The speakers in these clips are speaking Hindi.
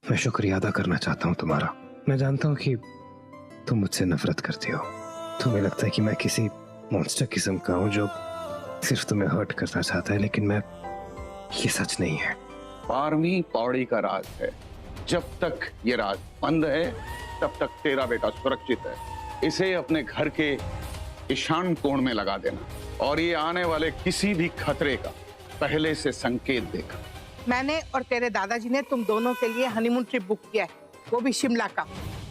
मैं शुक्रिया अदा करना चाहता हूँ तुम्हारा। मैं जानता हूँ कि तुम मुझसे नफरत करती हो। तुम्हें लगता है कि मैं किसी मॉन्स्टर किस्म का हूँ जो सिर्फ तुम्हें हर्ट करना चाहता है, लेकिन मैं, ये सच नहीं है। 12वीं पौड़ी का राज है, जब तक ये राज बंद है तब तक तेरा बेटा सुरक्षित है। इसे अपने घर के ईशान कोण में लगा देना और ये आने वाले किसी भी खतरे का पहले से संकेत देगा। मैंने और तेरे दादाजी ने तुम दोनों के लिए हनीमून ट्रिप बुक किया है, वो भी शिमला का।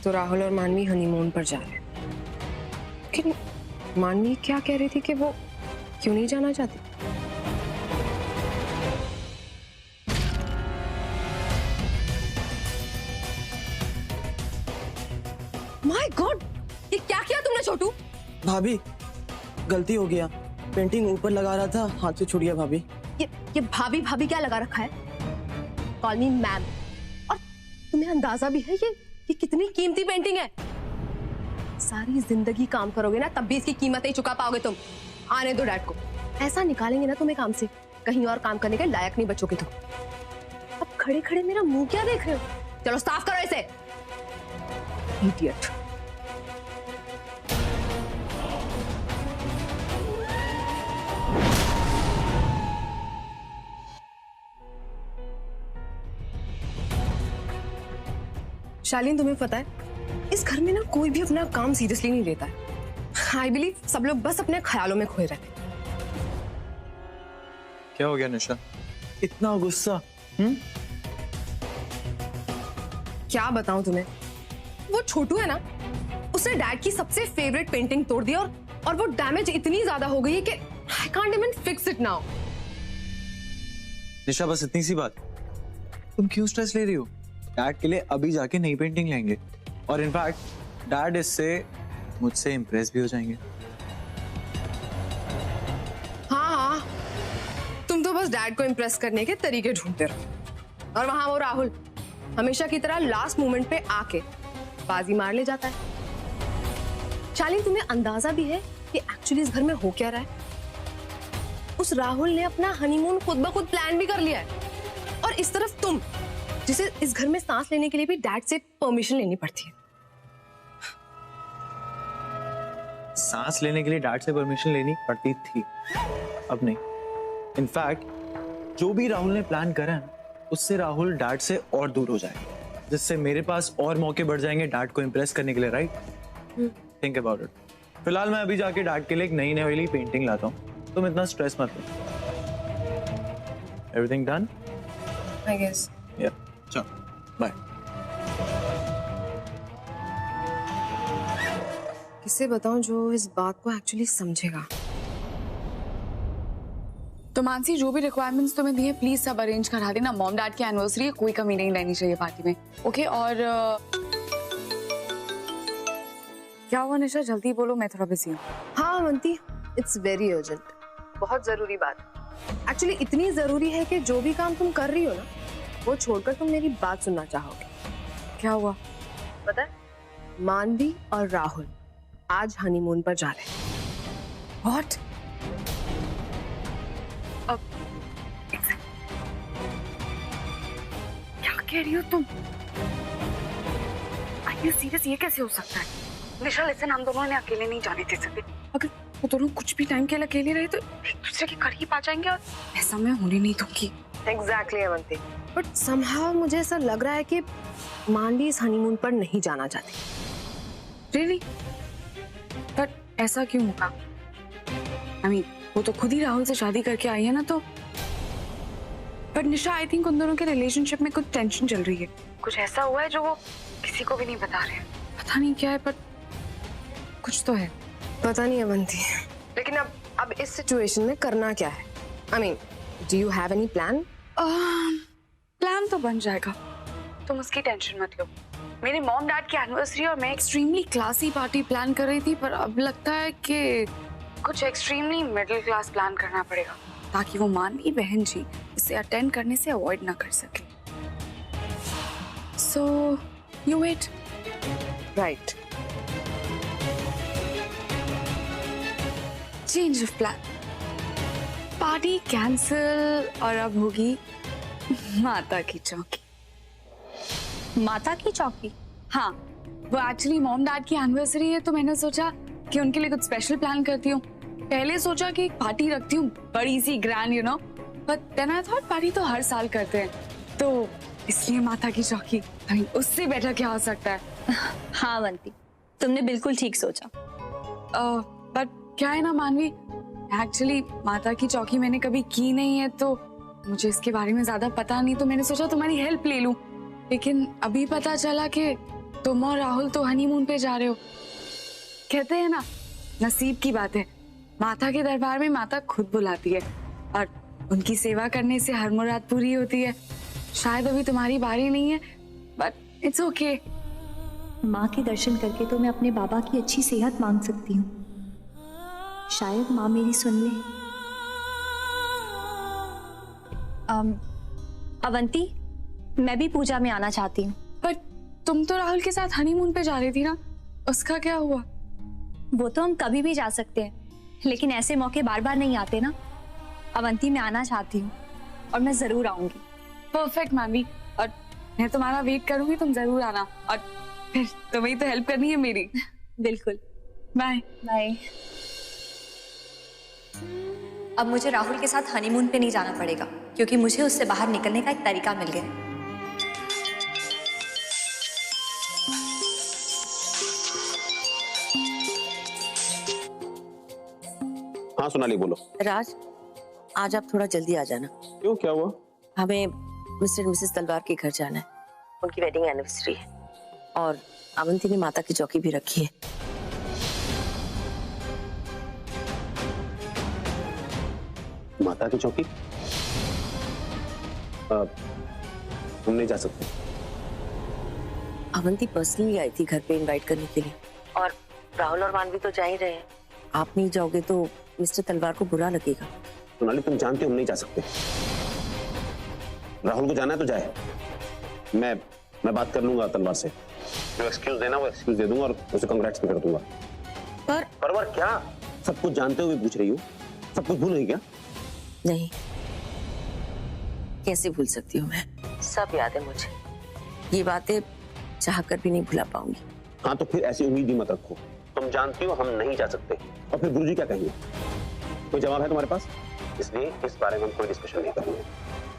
तो राहुल और मानवी हनीमून पर जा रहे हैं, लेकिन मानवी क्या कह रही थी कि वो क्यों नहीं जाना चाहती? माय गॉड, ये क्या किया तुमने छोटू? भाभी गलती हो गया, पेंटिंग ऊपर लगा रहा था, हाथ से छूट गया भाभी। ये भाभी भाभी क्या लगा रखा है? Call me ma'am. और तुम्हें अंदाजा भी है ये कितनी कीमती पेंटिंग है? सारी जिंदगी काम करोगे ना तब भी इसकी कीमत नहीं चुका पाओगे तुम। आने दो डैड को, ऐसा निकालेंगे ना तुम्हें काम से, कहीं और काम करने के लायक नहीं बचोगे तुम। अब खड़े खड़े मेरा मुंह क्या देख रहे हो? चलो साफ करो इसे। इडियट। शालीन, तुम्हें पता है इस घर में ना कोई भी अपना काम सीरियसली नहीं लेता है। आई बिलीव सब लोग बस अपने ख्यालों में खोए रहते हैं। क्या हो गया निशा? इतना गुस्सा? क्या बताऊं तुम्हें, वो छोटू है ना, उसने डैड की सबसे फेवरेट पेंटिंग तोड़ दी और वो डैमेज इतनी ज्यादा हो गई है कि I can't even fix it now. Nisha बस इतनी सी बात, तुम क्यों स्ट्रेस ले रही हो? डैड के लिए अभी जाके नई पेंटिंग लेंगे और इनफैक्ट डैड इससे मुझसे इम्प्रेस भी हो जाएंगे। हाँ, तुम तो बस डैड को इम्प्रेस करने के तरीके ढूंढते रहो। और वहां वो राहुल हमेशा की तरह लास्ट मोमेंट पे आके बाजी मार ले जाता है। शालीन, तुम्हें अंदाजा भी है कि एक्चुअली इस घर में हो क्या रहा है? उस राहुल ने अपना हनीमून खुद ब खुद प्लान भी कर लिया है, और इस तरफ तुम, जिसे इस घर में सांस लेने के लिए भी डैड से परमिशन लेनी पड़ती है। सांस लेने के लिए डैड से परमिशन लेनी पड़ती थी, अब नहीं। इनफैक्ट जो भी राहुल ने प्लान करा है उससे राहुल डैड से और दूर हो जाएगा, जिससे मेरे पास और मौके बढ़ जाएंगे डैड को इम्प्रेस करने के लिए, राइट? Think about it. फिलहाल मैं अभी जाके डैड के लिए एक नई वाली पेंटिंग लाता हूँ, तुम इतना स्ट्रेस मत लो। Everything done? I guess. Yeah, चलो बाय। किसे बताऊं जो इस बात को एक्चुअली समझेगा? तो मानसी, जो भी रिक्वायरमेंट्स तुम्हें दिए प्लीज सब अरेंज करा देना। मॉम डैड की एनिवर्सरी है, कोई कमी नहीं रहनी चाहिए पार्टी में, ओके? और क्या हुआ निशा, जल्दी बोलो, मैं थोड़ा बिजी हूँ। हाँ अवंती, इट्स वेरी अर्जेंट, बहुत जरूरी बात। एक्चुअली इतनी जरूरी है कि जो भी काम तुम कर रही हो ना, वो छोड़कर तुम मेरी बात सुनना चाहोगे। क्या हुआ? पता है, मानवी और राहुल आज हनीमून पर जा रहे हैं। व्हाट? अब क्या कह रही हो तुम? Are you serious? ये कैसे हो सकता है? निशा लिसन, हम दोनों ने अकेले नहीं जाने दे सकते। अगर वो दोनों कुछ भी टाइम के लिए अकेले रहे तो एक दूसरे के करीब आ जाएंगे, और ऐसा मैं होने नहीं दूंगी। एग्जैक्टली अवंती, बट समहाउ मुझे ऐसा लग रहा है कि मानवी इस हनीमून पर नहीं जाना चाहती। रियली? बट ऐसा क्यों होगा? I mean, वो तो खुद ही राहुल से शादी करके आई है ना, तो बट निशा, आई थिंक उन दोनों के रिलेशनशिप में कुछ टेंशन चल रही है। कुछ ऐसा हुआ है जो वो किसी को भी नहीं बता रहे हैं। पता नहीं क्या है, पर कुछ तो है। पता नहीं अवंती, लेकिन अब इस सिचुएशन में करना क्या है? I mean, do you have any plan? Plan तो बन जाएगा, तुम उसकी टेंशन मत लो। मेरी मॉम डैड की एनिवर्सरी और मैं एक्सट्रीमली क्लासी पार्टी प्लान कर रही थी, पर अब लगता है कि कुछ एक्सट्रीमली मिडिल क्लास प्लान करना पड़ेगा, ताकि वो मानवी बहन जी इसे अटेंड करने से अवॉइड ना कर सके। So you wait. Right. Change of plan, party cancel, और अब होगी माता की चौकी। माता की चौकी? हाँ, वो एक्चुअली मॉम डैड की एनिवर्सरी है, तो मैंने सोचा कि उनके लिए कुछ स्पेशल प्लान करती हूँ। पहले सोचा कि एक पार्टी रखती हूँ, बड़ी सी grand, you know, but then I thought party तो हर साल करते हैं, तो इसलिए माता की चौकी। उससे बेटर क्या हो सकता है? हाँ अवंती, तुमने बिल्कुल ठीक सोचा। बट क्या है ना मानवी, एक्चुअली माता की चौकी मैंने कभी की नहीं है, तो मुझे इसके बारे में ज्यादा पता नहीं, तो मैंने सोचा तुम्हारी हेल्प ले लूं। लेकिन अभी पता चला कि तुम और राहुल तो हनीमून पे जा रहे हो। कहते हैं ना, नसीब की बात है, माता के दरबार में माता खुद बुलाती है और उनकी सेवा करने से हर मुराद पूरी होती है। शायद अभी तुम्हारी बारी नहीं है, बट इट्स ओके। माँ के दर्शन करके तो मैं अपने बाबा की अच्छी सेहत मांग सकती हूँ। शायद माँ मेरी सुन ले। अवंती, मैं भी पूजा में आना चाहती हूँ। पर तुम तो राहुल के साथ हनीमून पे जा रही थी ना, उसका क्या हुआ? वो तो हम कभी भी जा सकते हैं, लेकिन ऐसे मौके बार बार नहीं आते ना। अवंती, मैं आना चाहती हूँ और मैं जरूर आऊंगी। परफेक्ट मानवी, और मैं तुम्हारा वेट करूंगी, तुम जरूर आना, और फिर तुम्हें तो हेल्प करनी है मेरी। बिल्कुल। Bye bye. अब मुझे राहुल के साथ हनीमून पे नहीं जाना पड़ेगा, क्योंकि मुझे उससे बाहर निकलने का एक तरीका मिल गया। हाँ सोनाली, बोलो। राज, आज आप थोड़ा जल्दी आ जाना। क्यों, क्या हुआ? हमें मिस्टर और मिसेस तलवार के घर जाना है, उनकी वेडिंग एनिवर्सरी है, और अवंती ने माता की चौकी भी रखी है। माता की चौकी? हम नहीं जा सकते। अवंती पर्सनली आई थी घर पे इनवाइट करने के लिए, और राहुल और मानवी तो जा ही रहे हैं। आप नहीं जाओगे तो मिस्टर तलवार को बुरा लगेगा। सोनाली, तुम जानते हो हम नहीं जा सकते। राहुल को जाना है तो जाए, मैं बात कर लूंगा तलवार से। जो एक्सक्यूज देना वो एक्सक्यूज दे दूंगा और उसे कांग्रेट्स भी कर दूंगा। पर क्या सब कुछ जानते हुए पूछ रही हो? सब कुछ भूल गई क्या? नहीं, कैसे भूल सकती हूँ मैं? सब याद है मुझे, ये बातें चाहकर भी नहीं भुला पाऊंगी। हाँ, तो फिर ऐसी उम्मीद ही मत रखो। तुम जानती हो हम नहीं जा सकते, और फिर गुरुजी क्या कहेंगे? कोई जवाब है तुम्हारे पास? इसलिए इस बारे में हम कोई डिस्कशन नहीं करेंगे।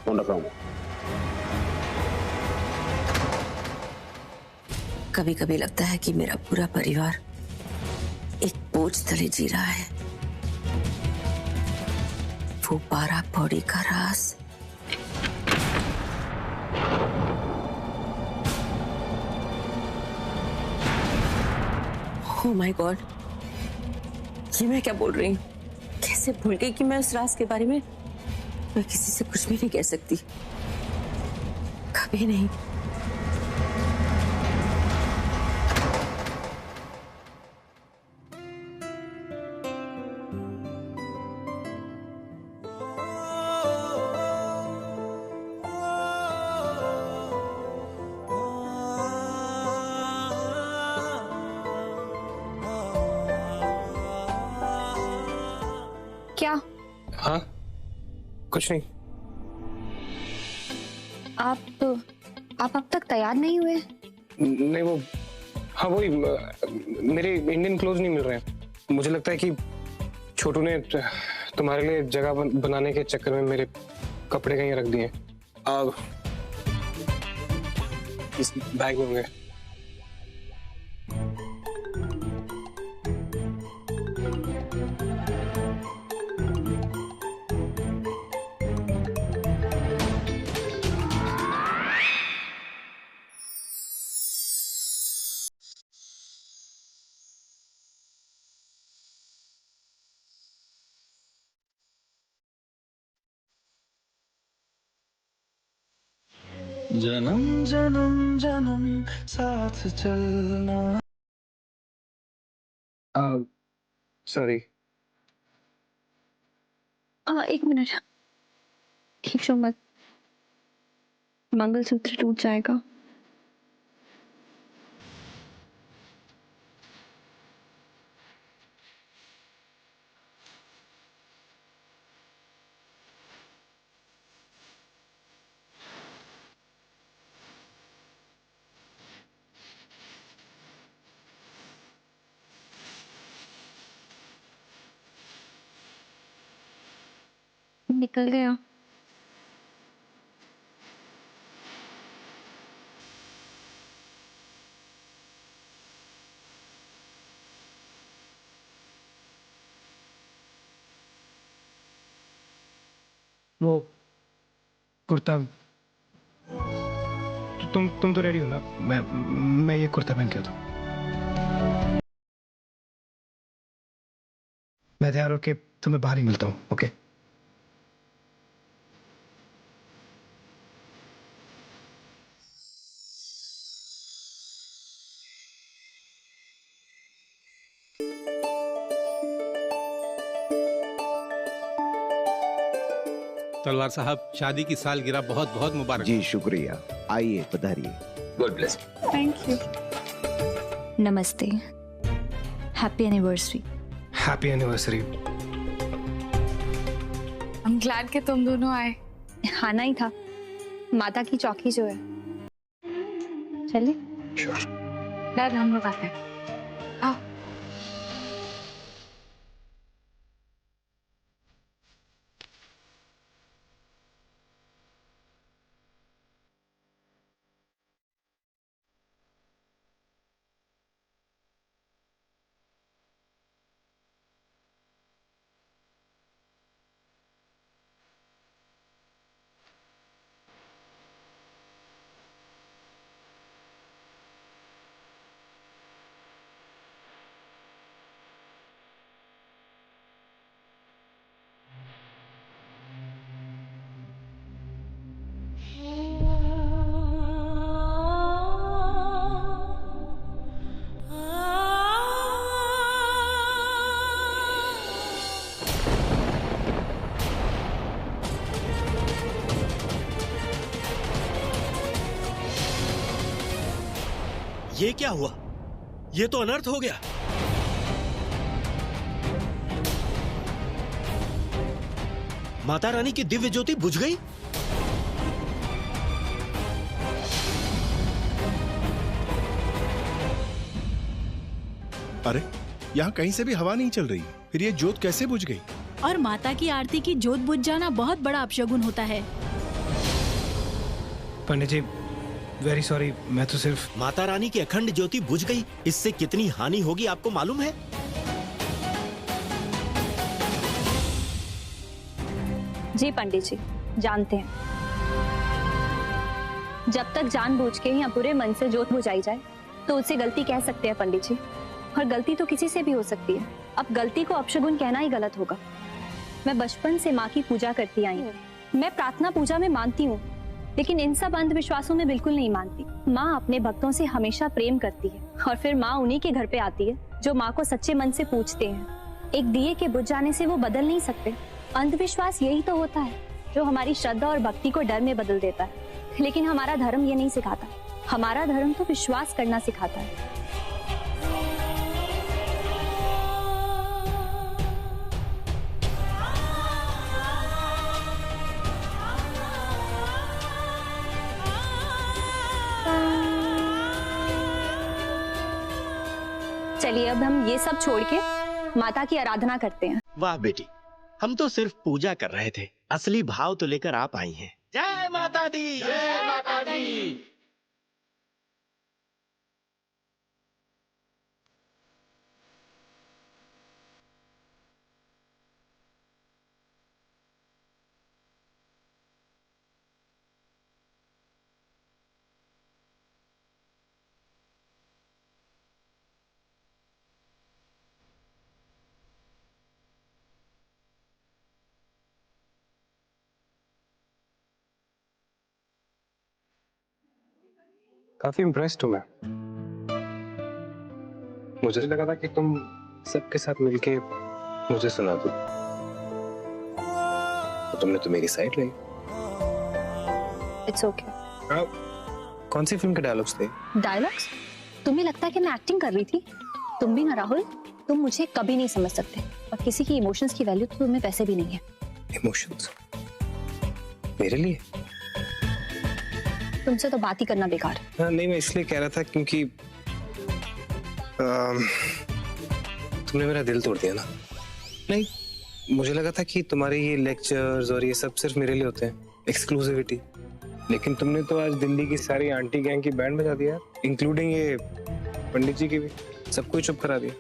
फोन रख रहा हूँ। कभी कभी लगता है कि मेरा पूरा परिवार एक बोझ तले जी रहा है। वो 12 पौड़ी का राज। ओह माय गॉड, ये मैं क्या बोल रही हूँ? कैसे भूल गई कि मैं उस राज के बारे में मैं किसी से कुछ भी नहीं कह सकती, कभी नहीं। क्या? हाँ, कुछ नहीं। आप अब तक तैयार नहीं हुए? नहीं, वो हाँ वही, मेरे इंडियन क्लोथ नहीं मिल रहे हैं। मुझे लगता है कि छोटू ने तुम्हारे लिए जगह बनाने के चक्कर में मेरे कपड़े कहीं रख दिए। अब इस बैग में होंगे। जन्म जन्म जन्म साथ चलना। सॉरी। एक मिनट, खींचो मत, मंगलसूत्र टूट जाएगा। निकल गया। वो कुर्ता, तुम तो रेडी हो ना? मैं ये कुर्ता पहन के आता हूँ। मैं तैयार होके तुम्हें बाहर ही मिलता हूँ, ओके? तलवार साहब, शादी की सालगिरह बहुत बहुत मुबारक। जी शुक्रिया, आइए पधारिए। God bless. Thank you. नमस्ते, happy anniversary. Happy anniversary. I'm glad कि तुम दोनों आए। आना ही था, माता की चौकी जो है। चलिए। श्योर। डैड हम लोग आते हैं। आओ। ये क्या हुआ? ये तो अनर्थ हो गया। माता रानी की दिव्य ज्योति बुझ गई। अरे यहाँ कहीं से भी हवा नहीं चल रही, फिर ये ज्योत कैसे बुझ गई? और माता की आरती की ज्योत बुझ जाना बहुत बड़ा अपशगुन होता है। पंडित जी, वेरी सॉरी, मैं तो सिर्फ। माता रानी की अखंड ज्योति बुझ गई, इससे कितनी हानि होगी आपको मालूम है? जी पंडित जी, जानते हैं। जब तक जानबूझ के या बुरे मन से ज्योत बुझाई जाए तो उससे गलती कह सकते हैं पंडित जी, और गलती तो किसी से भी हो सकती है। अब गलती को अपशगुन कहना ही गलत होगा। मैं बचपन से माँ की पूजा करती आई हूँ, मैं प्रार्थना पूजा में मानती हूँ, लेकिन इन सब अंधविश्वासों में बिल्कुल नहीं मानती। माँ अपने भक्तों से हमेशा प्रेम करती है, और फिर माँ उन्हीं के घर पे आती है जो माँ को सच्चे मन से पूछते हैं। एक दिए के बुझ जाने से वो बदल नहीं सकते। अंधविश्वास यही तो होता है जो हमारी श्रद्धा और भक्ति को डर में बदल देता है, लेकिन हमारा धर्म ये नहीं सिखाता। हमारा धर्म तो विश्वास करना सिखाता है। चलिए अब हम ये सब छोड़ के माता की आराधना करते हैं। वाह बेटी, हम तो सिर्फ पूजा कर रहे थे, असली भाव तो लेकर आप आई हैं। जय माता दी, जय माता दी। काफी इम्प्रेस्ड हूँ मैं। मुझे लगा था कि तुम सबके साथ मिलके मुझे सुना दो, तो तुमने तो मेरी साइड ली। It's okay. कौन सी फिल्म के डायलॉग्स थे? डायलॉग्स? तुम्हें लगता है कि मैं एक्टिंग कर रही थी? तुम भी ना राहुल, तुम मुझे कभी नहीं समझ सकते, और किसी की इमोशंस की वैल्यू तो तुम्हें वैसे भी नहीं है। इमोशंस? मेरे लिए? तुमसे तो बात ही करना बेकार। हाँ, नहीं, मैं इसलिए कह रहा था क्योंकि तुमने मेरा दिल तोड़ दिया ना। नहीं, मुझे लगा था कि तुम्हारे ये लेक्चर्स और ये सब सिर्फ मेरे लिए होते हैं, एक्सक्लूसिविटी। लेकिन तुमने तो आज दिल्ली की सारी आंटी गैंग की बैंड बजा दिया, इंक्लूडिंग ये पंडित जी की भी। सबको चुप करा दिया।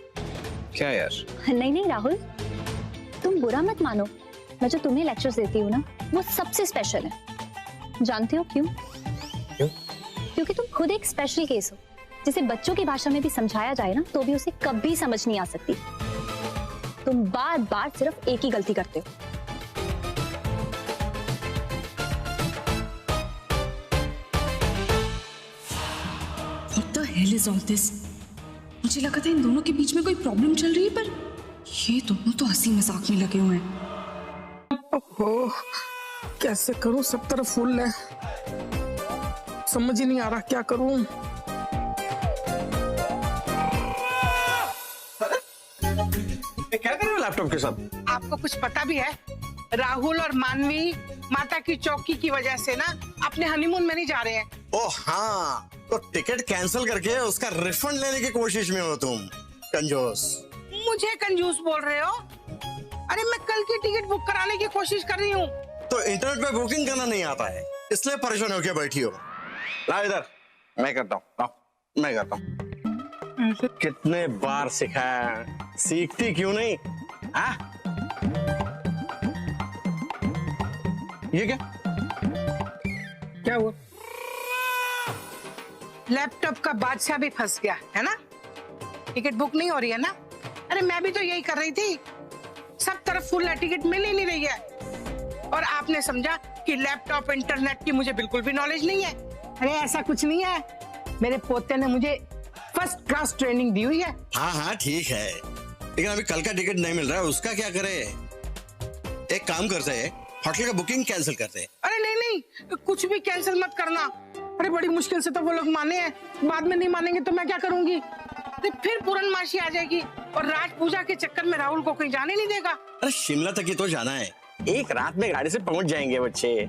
क्या यार? नहीं नहीं राहुल, तुम बुरा मत मानो, मैं जो तुम्हें लेक्चर्स देती हूँ ना वो सबसे स्पेशल है। जानते हो क्यों? क्योंकि तुम खुद एक स्पेशल केस हो, जिसे बच्चों की भाषा में भी समझाया जाए ना तो भी उसे कभी समझ नहीं आ सकती। तुम बार बार सिर्फ एक ही गलती करते हो। What the hell is all this? मुझे लगा था इन दोनों के बीच में कोई प्रॉब्लम चल रही है, पर ये दोनों तो हंसी मजाक में लगे हुए हैं। ओह, कैसे करूं? सब तरफ फूल है, समझ ही नहीं आ रहा क्या करूं। क्या कर रहे हो लैपटॉप के साथ? आपको कुछ पता भी है? राहुल और मानवी माता की चौकी की वजह से ना अपने हनीमून में नहीं जा रहे हैं। ओह हाँ, तो टिकट कैंसिल करके उसका रिफंड लेने की कोशिश में हो तुम, कंजूस। मुझे कंजूस बोल रहे हो? अरे मैं कल की टिकट बुक कराने की कोशिश कर रही हूँ। तो इंटरनेट पे बुकिंग करना नहीं आता है, इसलिए परेशान होकर बैठी हो। ला इधर, मैं करता हूँ, मैं करता हूँ। कितने बार सिखाया, सीखती क्यों नहीं? ये क्या हुआ? लैपटॉप का बादशाह भी फंस गया है ना? टिकट बुक नहीं हो रही है ना? अरे मैं भी तो यही कर रही थी, सब तरफ फुल है, टिकट मिल ही नहीं रही है। और आपने समझा कि लैपटॉप इंटरनेट की मुझे बिल्कुल भी नॉलेज नहीं है। अरे ऐसा कुछ नहीं है, मेरे पोते ने मुझे फर्स्ट क्लास ट्रेनिंग दी हुई है। हाँ हाँ ठीक है, लेकिन अभी कल का टिकट नहीं मिल रहा है, उसका क्या करे? एक काम करते हैं, होटल का बुकिंग कैंसिल करते हैं। अरे नहीं नहीं, कुछ भी कैंसिल मत करना। अरे बड़ी मुश्किल से तो वो लोग माने हैं, बाद में नहीं मानेंगे तो मैं क्या करूंगी? फिर पूर्णमासी आ जाएगी और राज पूजा के चक्कर में राहुल को कहीं जाने नहीं देगा। अरे शिमला तक ही तो जाना है, एक रात में गाड़ी से पहुंच जाएंगे बच्चे।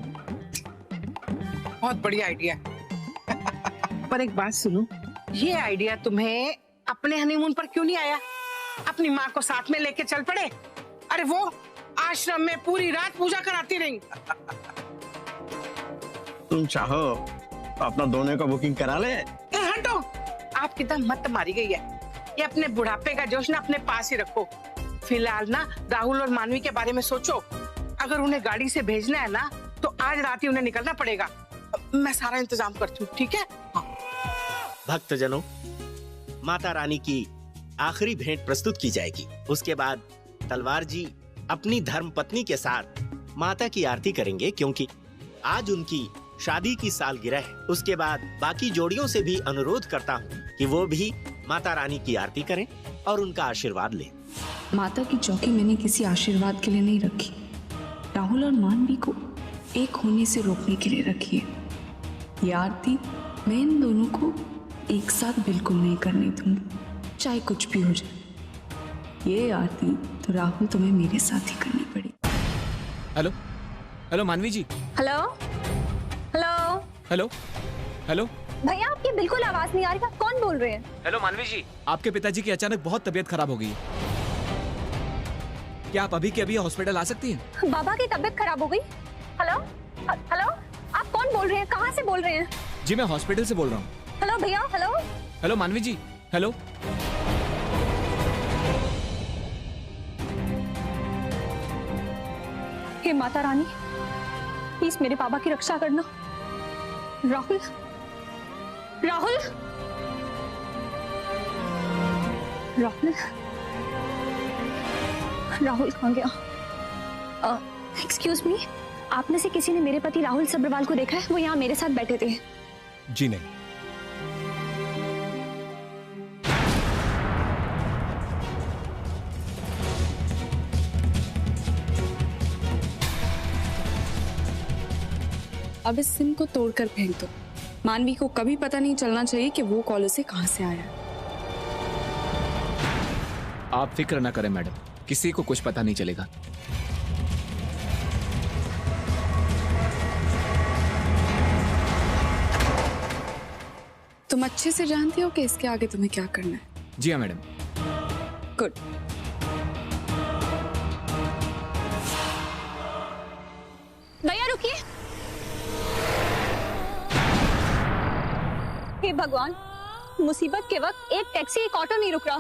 बहुत बढ़िया आइडिया। पर एक बात सुनो, ये आइडिया तुम्हें अपने हनीमून पर क्यों नहीं आया? अपनी माँ को साथ में लेके चल पड़े। अरे वो आश्रम में पूरी रात पूजा कराती रही। तुम चाहो तो अपना दोनों का बुकिंग करा ले। हटो, आपकी दम मत मारी गई है। ये अपने बुढ़ापे का जोश ना अपने पास ही रखो। फिलहाल ना राहुल और मानवी के बारे में सोचो। अगर उन्हें गाड़ी से भेजना है ना तो आज रात ही उन्हें निकलना पड़ेगा। मैं सारा इंतजाम करती हूँ, ठीक है? भक्तजनों, माता रानी की आखिरी भेंट प्रस्तुत की जाएगी। उसके बाद तलवार जी अपनी धर्म पत्नी के साथ माता की आरती करेंगे, क्योंकि आज उनकी शादी की सालगिरह है। उसके बाद बाकी जोड़ियों से भी अनुरोध करता हूँ कि वो भी माता रानी की आरती करें और उनका आशीर्वाद लें। माता की चौकी मैंने किसी आशीर्वाद के लिए नहीं रखी, राहुल और मानवी को एक होने से रोकने के लिए रखी है। ये आरती मैं इन दोनों को एक साथ बिल्कुल नहीं करने दूंगी, चाहे कुछ भी हो जाए। ये आरती तो राहुल तुम्हें मेरे साथ ही करनी पड़ेगी। हेलो हेलो मानवी जी। हेलो हेलो हेलो हेलो भैया, आपकी बिल्कुल आवाज नहीं आ रही। कौन बोल रहे हैं? हेलो मानवी जी, आपके पिताजी की अचानक बहुत तबीयत खराब हो गई है, क्या आप अभी के अभी हॉस्पिटल आ सकती हैं? बाबा की तबीयत खराब हो गई? हेलो हेलो, आप कौन बोल रहे हैं? कहाँ से बोल रहे हैं? जी मैं हॉस्पिटल से बोल रहा हूँ। हेलो भैया, हेलो हेलो मानवी जी, hello. Hey Mata Rani, please मेरे बाबा की रक्षा करना। राहुल राहुल राहुल राहुल कहाँ गया? एक्सक्यूज मी, आप में से किसी ने मेरे पति राहुल सब्रवाल को देखा है? वो यहाँ मेरे साथ बैठे थे। जी नहीं। अब इस सिम को तोड़कर फेंक दो। मानवी को कभी पता नहीं चलना चाहिए कि वो कॉल उसे कहां से आया। आप फिक्र ना करें मैडम, किसी को कुछ पता नहीं चलेगा। तुम अच्छे से जानती हो कि इसके आगे तुम्हें क्या करना है। जी हाँ मैडम। गुड। भैया रुकिए। हे भगवान, मुसीबत के वक्त एक टैक्सी एक ऑटो नहीं रुक रहा।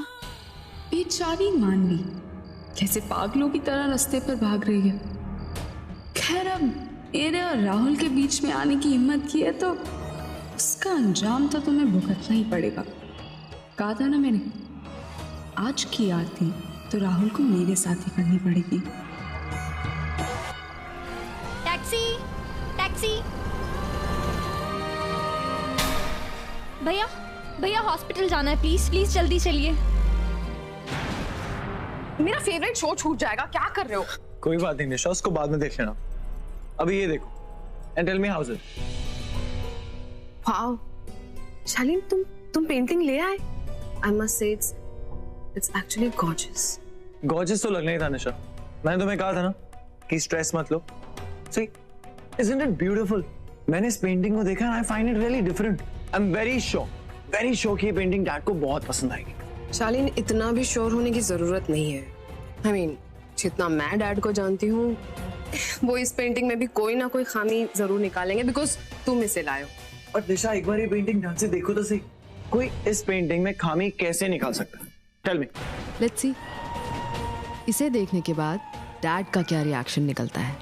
बेचारी मानवी कैसे पागलों की तरह रास्ते पर भाग रही है। खैर अब मेरे और राहुल के बीच में आने की हिम्मत की है तो उसका अंजाम तो तुम्हें भुगतना ही पड़ेगा। कहा था ना मैंने, आज की आरती तो राहुल को मेरे साथ ही करनी पड़ेगी। Taxi, taxi. भैया, भैया हॉस्पिटल जाना है, प्लीज प्लीज जल्दी चलिए। मेरा फेवरेट शो छूट जाएगा, क्या कर रहे हो? कोई बात नहीं निशा, उसको बाद में देख लेना। अभी ये देखो, and tell me how is it? Wow Shaleen, तुम पेंटिंग ले आए। I must say it's actually gorgeous. Gorgeous तो लगना ही था निशा, मैंने तुम्हें कहा था ना कि स्ट्रेस मत लो। सी, इजंट इट ब्यूटीफुल? मैंने इस पेंटिंग को देखा, I find it really different. I am very sure कि ये पेंटिंग डैड को बहुत पसंद आएगी। शालीन, इतना भी श्योर होने की जरूरत नहीं है। आई मीन, जितना मैं डैड को जानती हूँ वो इस पेंटिंग में भी कोई ना कोई खामी जरूर निकालेंगे बिकॉज तुम इसे लाए हो। और निशा एक बार ये पेंटिंग ढंग से देखो तो सही, कोई इस पेंटिंग में खामी कैसे निकाल सकता है? Tell me. लेट्स सी इसे देखने के बाद डैड का क्या रिएक्शन निकलता है।